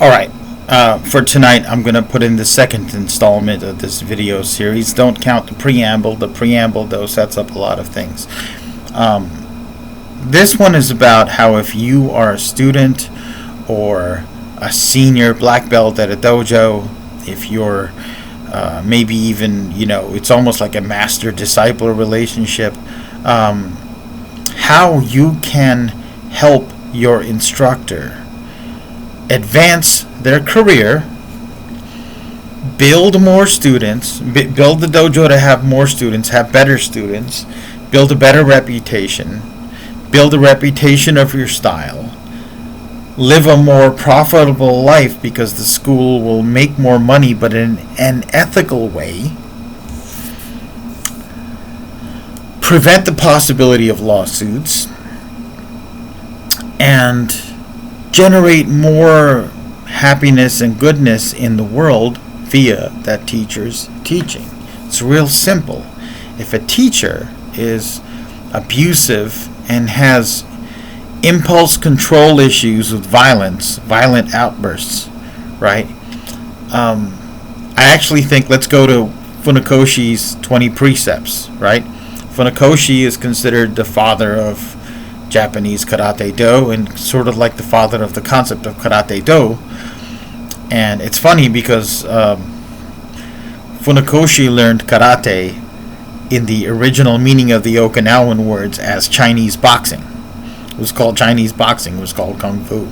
Alright, for tonight I'm going to put in the second installment of this video series. Don't count the preamble. The preamble, though, sets up a lot of things. This one is about how if you are a student or a senior black belt at a dojo, if you're maybe even, it's almost like a master-disciple relationship, how you can help your instructor advance their career, build more students, build the dojo to have more students, have better students, build a better reputation, build a reputation of your style, live a more profitable life because the school will make more money, but in an ethical way, prevent the possibility of lawsuits, and generate more happiness and goodness in the world via that teacher's teaching. It's real simple. If a teacher is abusive and has impulse control issues with violent outbursts, right? I actually think, let's go to Funakoshi's 20 precepts, right? Funakoshi is considered the father of Japanese Karate Do, and sort of like the father of the concept of Karate Do. And it's funny because Funakoshi learned Karate in the original meaning of the Okinawan words as Chinese boxing. It was called Chinese boxing. It was called Kung Fu,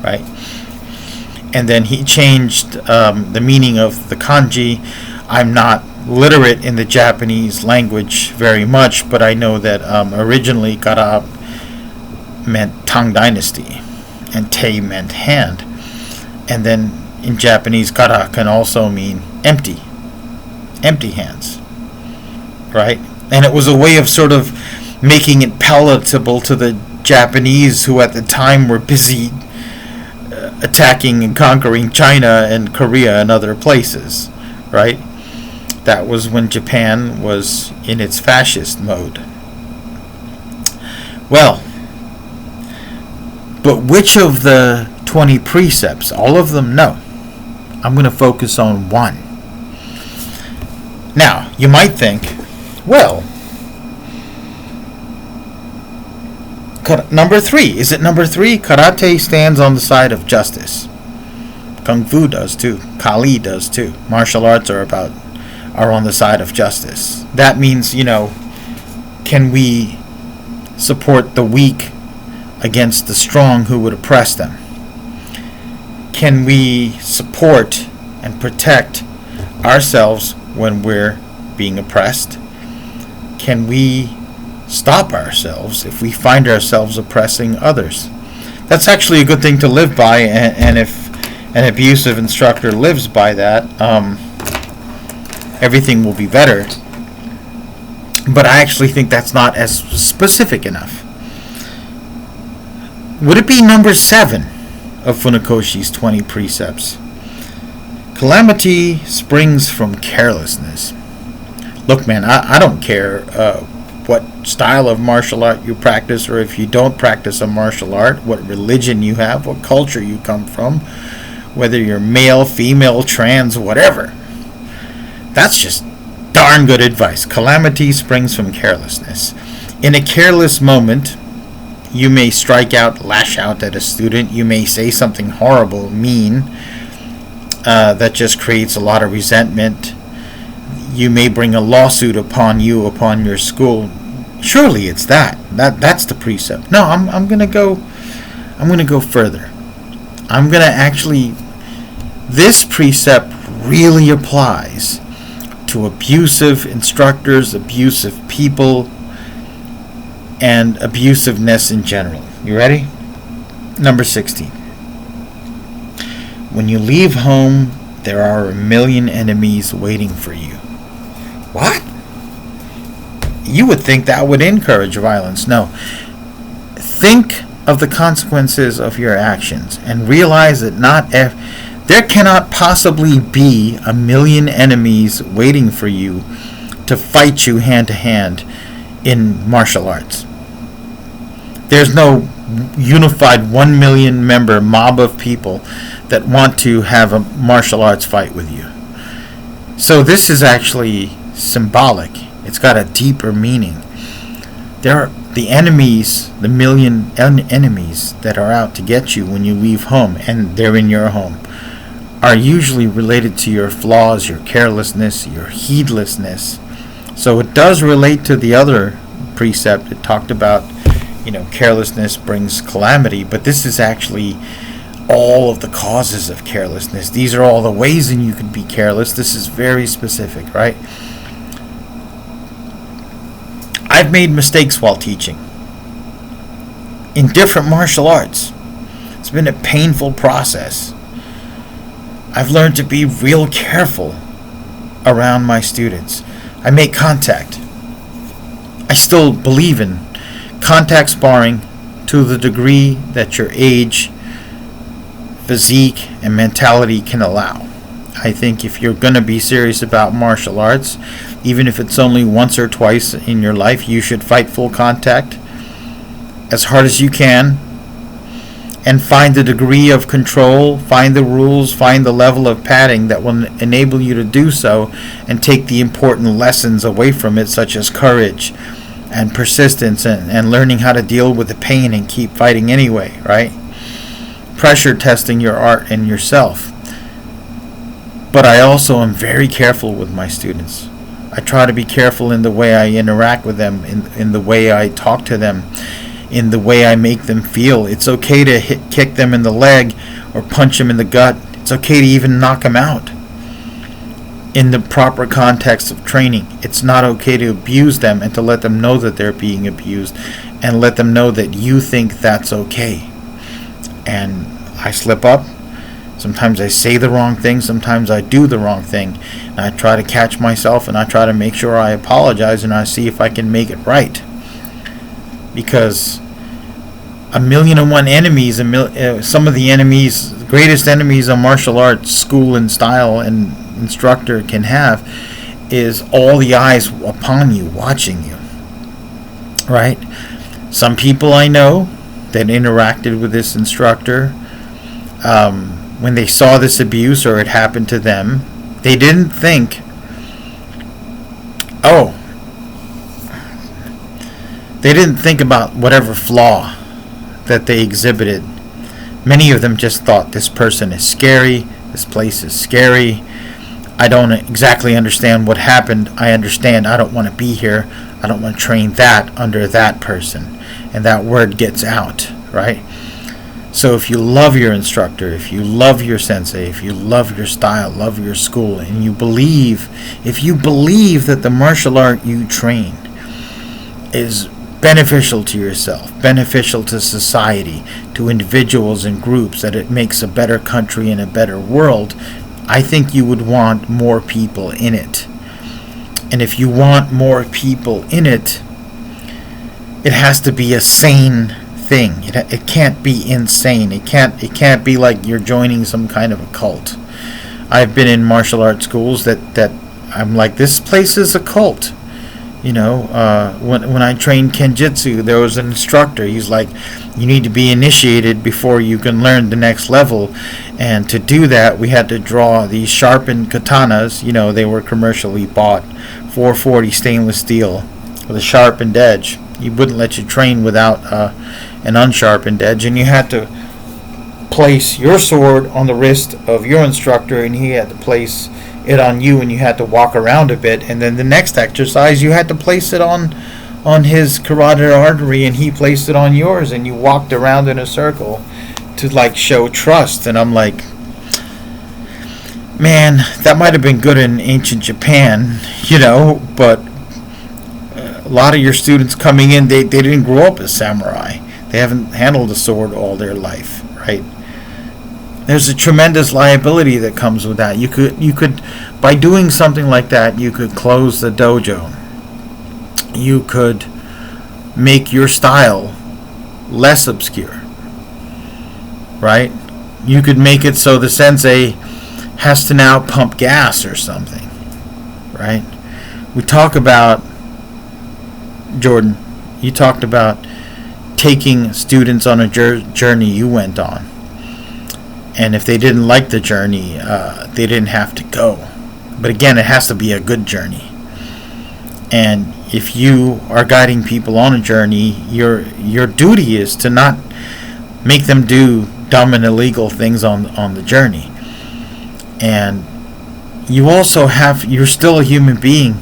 right? And then he changed the meaning of the kanji. I'm not literate in the Japanese language very much, but I know that originally kara meant Tang Dynasty and te meant hand, and then in Japanese kara can also mean empty hands, right? And it was a way of sort of making it palatable to the Japanese, who at the time were busy attacking and conquering China and Korea and other places, right? That was when Japan was in its fascist mode. Well, but which of the 20 precepts? All of them? No. I'm going to focus on one. Now, you might think, well, number 3. Is it number 3? Karate stands on the side of justice. Kung Fu does too. Kali does too. Martial arts are on the side of justice. That means, can we support the weak against the strong who would oppress them? Can we support and protect ourselves when we're being oppressed? Can we stop ourselves if we find ourselves oppressing others? That's actually a good thing to live by, and if an abusive instructor lives by that, everything will be better. But I actually think that's not as specific enough. Would it be number 7 of Funakoshi's 20 precepts? Calamity springs from carelessness. Look, man, I don't care what style of martial art you practice, or if you don't practice a martial art, what religion you have, what culture you come from, whether you're male, female, trans, whatever. That's just darn good advice. Calamity springs from carelessness. In a careless moment, you may strike out, lash out at a student. You may say something horrible, mean, that just creates a lot of resentment. You may bring a lawsuit upon your school. Surely it's that's the precept. No, I'm gonna go further. I'm gonna actually, this precept really applies to abusive instructors, abusive people, and abusiveness in general. You ready? Number 16. When you leave home, there are a million enemies waiting for you. What? You would think that would encourage violence. No. Think of the consequences of your actions and realize that there cannot possibly be a million enemies waiting for you to fight you hand to hand in martial arts. There's no unified 1 million member mob of people that want to have a martial arts fight with you. So this is actually symbolic. It's got a deeper meaning. There are the enemies, the million enemies that are out to get you when you leave home, and they're in your home, are usually related to your flaws, your carelessness, your heedlessness. So it does relate to the other precept. It talked about, carelessness brings calamity, but this is actually all of the causes of carelessness. These are all the ways in you can be careless. This is very specific, right? I've made mistakes while teaching in different martial arts. It's been a painful process. I've learned to be real careful around my students. I make contact. I still believe in contact sparring to the degree that your age, physique, and mentality can allow. I think if you're going to be serious about martial arts, even if it's only once or twice in your life, you should fight full contact as hard as you can and find the degree of control, find the rules, find the level of padding that will enable you to do so and take the important lessons away from it, such as courage and persistence and learning how to deal with the pain and keep fighting anyway, right? Pressure testing your art and yourself. But I also am very careful with my students. I try to be careful in the way I interact with them, in the way I talk to them, in the way I make them feel. It's okay to kick them in the leg or punch them in the gut. It's okay to even knock them out in the proper context of training. It's not okay to abuse them and to let them know that they're being abused and let them know that you think that's okay. And I slip up. Sometimes I say the wrong thing. Sometimes I do the wrong thing. And I try to catch myself and I try to make sure I apologize and I see if I can make it right. Because 1,000,001 enemies, some of the enemies, the greatest enemies a martial arts school and style and instructor can have is all the eyes upon you, watching you. Right? Some people I know that interacted with this instructor, when they saw this abuse or it happened to them, they didn't think, they didn't think about whatever flaw that they exhibited. Many of them just thought, this person is scary, this place is scary, I don't exactly understand what happened, I understand I don't want to be here, I don't want to train that under that person. And that word gets out, right? So if you love your instructor, if you love your sensei, if you love your style, love your school, and if you believe that the martial art you train is beneficial to yourself, beneficial to society, to individuals and groups, that it makes a better country and a better world, I think you would want more people in it. And if you want more people in it, it has to be a sane thing. It can't be insane. It can't be like you're joining some kind of a cult. I've been in martial arts schools that I'm like, this place is a cult. When I trained Kenjutsu, there was an instructor. He's like, you need to be initiated before you can learn the next level. And to do that, we had to draw these sharpened katanas. They were commercially bought, 440 stainless steel with a sharpened edge. He wouldn't let you train without an unsharpened edge, and you had to place your sword on the wrist of your instructor, and he had to place it on you, and you had to walk around a bit, and then the next exercise you had to place it on his carotid artery, and he placed it on yours, and you walked around in a circle to show trust. And I'm like, man, that might have been good in ancient Japan, but a lot of your students coming in, they didn't grow up as samurai. They haven't handled a sword all their life, right? There's a tremendous liability that comes with that. You could, by doing something like that, you could close the dojo. You could make your style less obscure, right? You could make it so the sensei has to now pump gas or something, right? We talk about, Jordan, you talked about taking students on a journey you went on. And if they didn't like the journey, they didn't have to go. But again, it has to be a good journey. And if you are guiding people on a journey, your duty is to not make them do dumb and illegal things on the journey. And you also you're still a human being.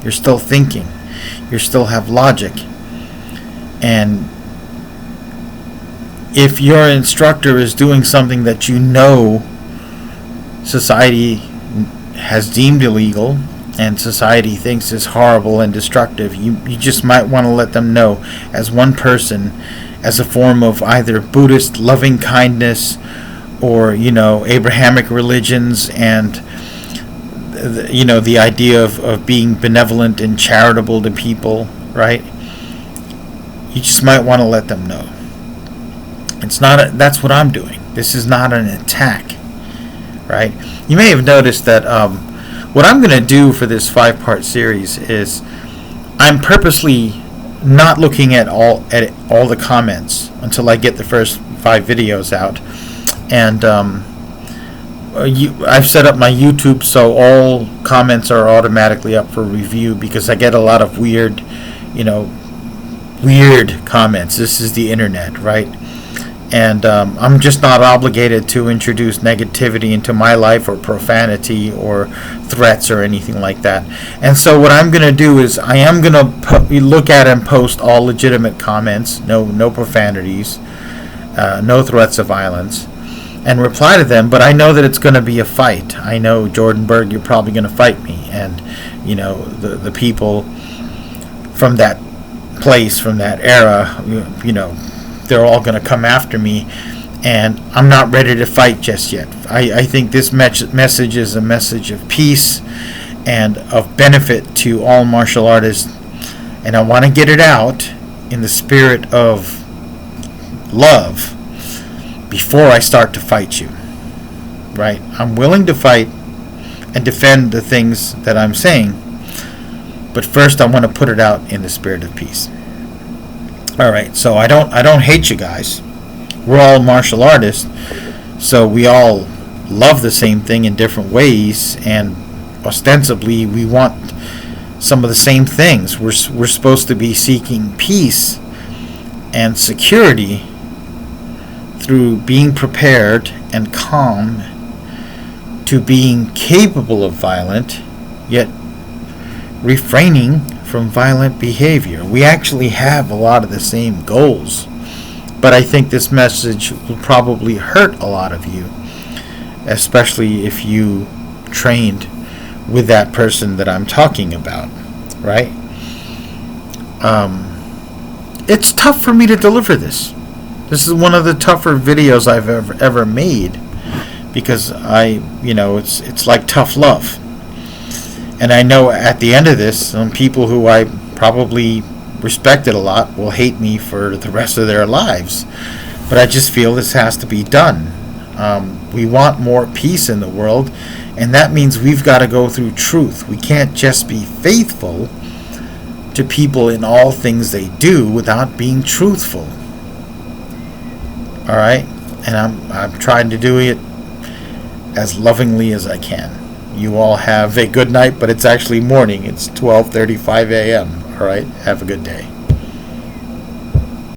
You're still thinking. You still have logic. And if your instructor is doing something that you know society has deemed illegal and society thinks is horrible and destructive, you just might want to let them know as one person, as a form of either Buddhist loving kindness or, Abrahamic religions and, the idea of being benevolent and charitable to people, right? You just might want to let them know. That's what I'm doing. This is not an attack, right? You may have noticed that what I'm going to do for this 5-part series is I'm purposely not looking at all the comments until I get the first 5 videos out. And I've set up my YouTube so all comments are automatically up for review, because I get a lot of weird comments. This is the internet, right? And I'm just not obligated to introduce negativity into my life or profanity or threats or anything like that. And so what I'm going to do is I am going to look at and post all legitimate comments, no profanities, no threats of violence, and reply to them. But I know that it's going to be a fight. I know, Jordan Berg, you're probably going to fight me. And, the people from that place, from that era, they're all going to come after me, and I'm not ready to fight just yet. I think this message is a message of peace and of benefit to all martial artists, and I want to get it out in the spirit of love before I start to fight you, right? I'm willing to fight and defend the things that I'm saying, but first I want to put it out in the spirit of peace. All right, so I don't hate you guys. We're all martial artists, so we all love the same thing in different ways, and ostensibly we want some of the same things. We're supposed to be seeking peace and security through being prepared and calm, to being capable of violence, yet refraining from violent behavior. We actually have a lot of the same goals, but I think this message will probably hurt a lot of you, especially if you trained with that person that I'm talking about, right? It's tough for me to deliver this. This is one of the tougher videos I've ever made, because it's like tough love. And I know at the end of this, some people who I probably respected a lot will hate me for the rest of their lives. But I just feel this has to be done. We want more peace in the world, and that means we've got to go through truth. We can't just be faithful to people in all things they do without being truthful. All right? And I'm trying to do it as lovingly as I can. You all have a good night, but it's actually morning. It's 12:35 a.m. All right? Have a good day.